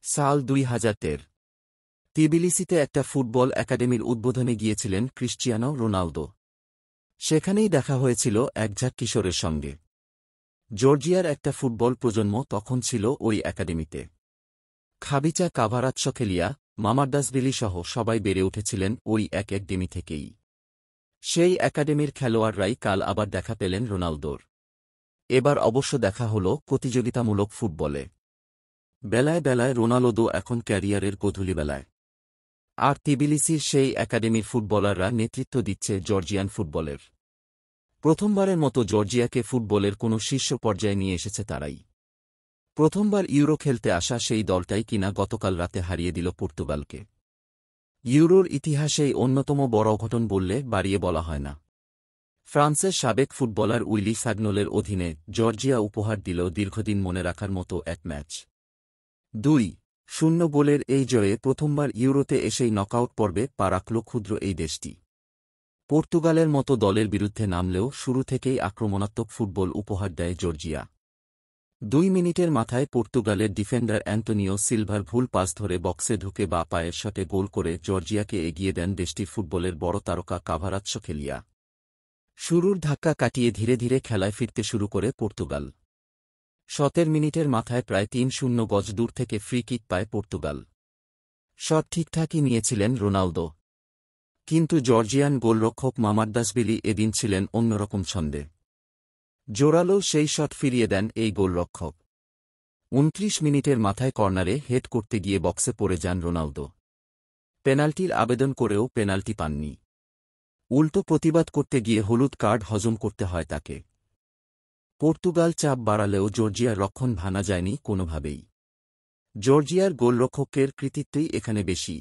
সাল ২০১৩। তিবিলিসিতে একটা ফুটবল একাডেমির উদ্বোধনে গিয়েছিলেন ক্রিশ্চিয়ানো রোনালদো। সেখানেই দেখা হয়েছিল একঝাঁক কিশোরের সঙ্গে। জর্জিয়ার একটা ফুটবল প্রজন্ম তখন ছিল ওই একাডেমিতে। খাবিচা কাভারাৎসখেলিয়া, মামারদাশভিলি সহ সবাই বেড়ে উঠেছিলেন ওই এক একাডেমি থেকেই। সেই একাডেমির খেলোয়াড়রাই কাল আবার দেখা পেলেন রোনালদোর। এবার অবশ্য দেখা হল প্রতিযোগিতামূলক ফুটবলে। বেলায় বেলায় রোনালদো এখন ক্যারিয়ারের গোধূলিবেলায়। আর তিবিলিসির সেই একাডেমির ফুটবলাররা নেতৃত্ব দিচ্ছে জর্জিয়ান ফুটবলের। প্রথমবারের মতো জর্জিয়াকে ফুটবলের কোনো শীর্ষ পর্যায়ে নিয়ে এসেছে তারাই। প্রথমবার ইউরো খেলতে আসা সেই দলটাই কিনা গতকাল রাতে হারিয়ে দিল পর্তুগালকে। ইউরোর ইতিহাসেই অন্যতম বড় অঘটন বললে বাড়িয়ে বলা হয় না। ফ্রান্সের সাবেক ফুটবলার উইলি সাগনোলের অধীনে জর্জিয়া উপহার দিল দীর্ঘদিন মনে রাখার মতো এক ম্যাচ। ২-০ গোলের এই জয়ে প্রথমবার ইউরোতে এসেই নকআউট পর্বে পা রাখল ক্ষুদ্র এই দেশটি। পর্তুগালের মতো দলের বিরুদ্ধে নামলেও শুরু থেকেই আক্রমণাত্মক ফুটবল উপহার দেয় জর্জিয়া। ২ মিনিটের মাথায় পর্তুগালের ডিফেন্ডার অ্যান্তোনিও সিলভার ভুল পাস ধরে বক্সে ঢুকে বা পায়ের শটে গোল করে জর্জিয়াকে এগিয়ে দেন দেশটির ফুটবলের বড় তারকা কাভারাৎসখেলিয়া। শুরুর ধাক্কা কাটিয়ে ধীরে ধীরে খেলায় ফিরতে শুরু করে পর্তুগাল। ১৭ মিনিটের মাথায় প্রায় ৩-০ গজ দূর থেকে ফ্রি কিক পায় পর্তুগাল। শট ঠিকঠাকই নিয়েছিলেন রোনালদো। কিন্তু জর্জিয়ান গোলরক্ষক মামারদাশভিলি এদিন ছিলেন অন্যরকম ছন্দে। জোরালো সেই শট ফিরিয়ে দেন এই গোলরক্ষক। ২৯ মিনিটের মাথায় কর্নারে হেড করতে গিয়ে বক্সে পড়ে যান রোনালদো। পেনাল্টির আবেদন করেও পেনাল্টি পাননি। উল্টো প্রতিবাদ করতে গিয়ে হলুদ কার্ড হজম করতে হয় তাকে। পর্তুগাল চাপ বাড়ালেও জর্জিয়ার রক্ষণ ভাঙা যায়নি কোনোভাবেই। জর্জিয়ার গোলরক্ষকের কৃতিত্বই এখানে বেশি।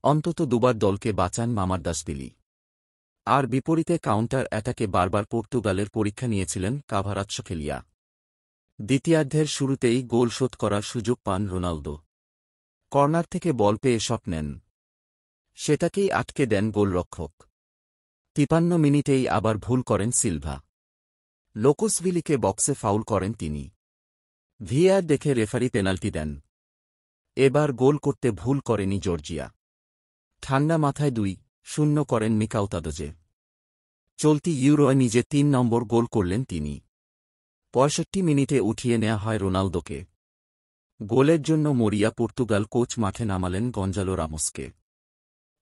অন্তত দুবার দলকে বাঁচান মামারদাশভিলি। আর বিপরীতে কাউন্টার অ্যাটাকে বারবার পর্তুগালের পরীক্ষা নিয়েছিলেন কাভারাৎসখেলিয়া। দ্বিতীয়ার্ধের শুরুতেই গোল শোধ করার সুযোগ পান রোনালদো। কর্নার থেকে বল পেয়ে শট নেন। সেটাকেই আটকে দেন গোলরক্ষক। ৫৩ মিনিটেই আবার ভুল করেন সিলভা। লোকোসভিলিকে বক্সে ফাউল করেন তিনি। ভিএআর দেখে রেফারি পেনাল্টি দেন। এবার গোল করতে ভুল করেনি জর্জিয়া। ঠান্ডা মাথায় ২-০ করেন মিকাউতাদোজে। চলতি ইউরোয় নিজে ৩ নম্বর গোল করলেন তিনি। ৬৫ মিনিটে উঠিয়ে নেওয়া হয় রোনালদোকে। গোলের জন্য মরিয়া পর্তুগাল কোচ মাঠে নামালেন গঞ্জালো রামোসকে।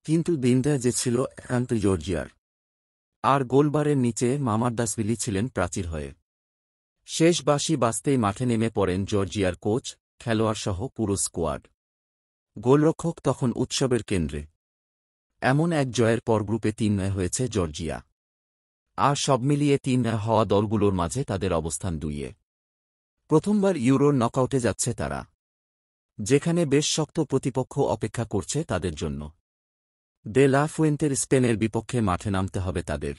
কিন্তু দিনটা যে ছিল একান্ত জর্জিয়ার। আর গোলবারের নিচে মামারদাশভিলি ছিলেন প্রাচীর হয়ে। শেষ বাঁশি বাজতেই মাঠে নেমে পড়েন জর্জিয়ার কোচ, খেলোয়াড়সহ পুরো স্কোয়াড। গোলরক্ষক তখন উৎসবের কেন্দ্রে। এমন এক জয়ের পর গ্রুপে ৩ হয়েছে জর্জিয়া। আর সব মিলিয়ে ৩ হওয়া দলগুলোর মাঝে তাদের অবস্থান ২-এ। প্রথমবার ইউরোর নকআউটে যাচ্ছে তারা, যেখানে বেশ শক্ত প্রতিপক্ষ অপেক্ষা করছে তাদের জন্য। দে লা ফুয়েন্তের স্পেনের বিপক্ষে মাঠে নামতে হবে তাদের।